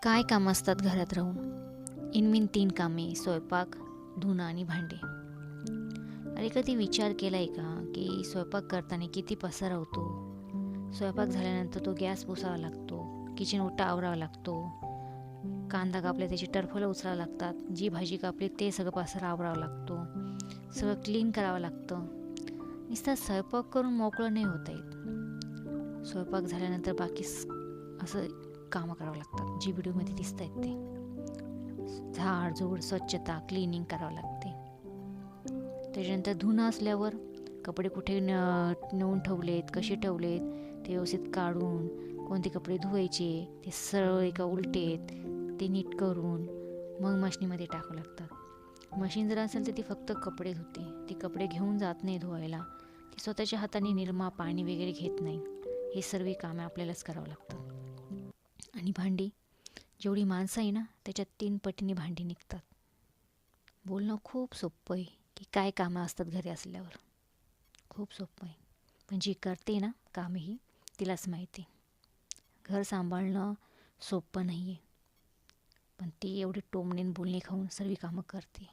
काय कामं असतात घरात राहून? इनमीन 3 कामे: स्वयंपाक, धुणं आणि भांडे. अरे कधी विचार केलाय का की स्वयंपाक करताना किती पसारा होतो? स्वयंपाक झाल्यानंतर तो गॅस पुसावा लागतो, किचन ओटा आवरावा लागतो, कांदा कापले त्याची टरफलं उचलावं लागतात, जी भाजी कापली ते सगळं पसारा आवरावा लागतो, सगळं क्लीन करावं लागतं. नुसता स्वयंपाक करून मोकळं नाही होता येत. स्वयंपाक झाल्यानंतर बाकी असं कामं करावं लागतात, जी व्हिडिओमध्ये दिसत आहेत ते. झाडझूड, स्वच्छता, क्लिनिंग करावं लागते. त्याच्यानंतर धुणं असल्यावर कपडे कुठे नेऊन ठेवलेत, कसे ठेवलेत ते व्यवस्थित काढून, कोणते कपडे धुवायचे, ते सरळ का उलटेत ते नीट करून मग मशनीमध्ये टाकावं लागतात. मशीन जर असेल तर ती फक्त कपडे धुते, ती कपडे घेऊन जात नाही धुवायला, ती स्वतःच्या हाताने निरमा पाणी वगैरे घेत नाही. हे सर्व कामे आपल्यालाच करावं लागतात. आणि भांडी, जेवढी माणसं आहे ना त्याच्यात 3 पटीने भांडी निघतात. बोलणं खूप सोपं आहे की काय कामं असतात घरी असल्यावर, खूप सोपं आहे. पण जी करते ना कामे ही, तिलाच माहिती. घर सांभाळणं सोपं नाही आहे, पण ती एवढी टोमणेन बोलणी खाऊन सर्व कामं करते.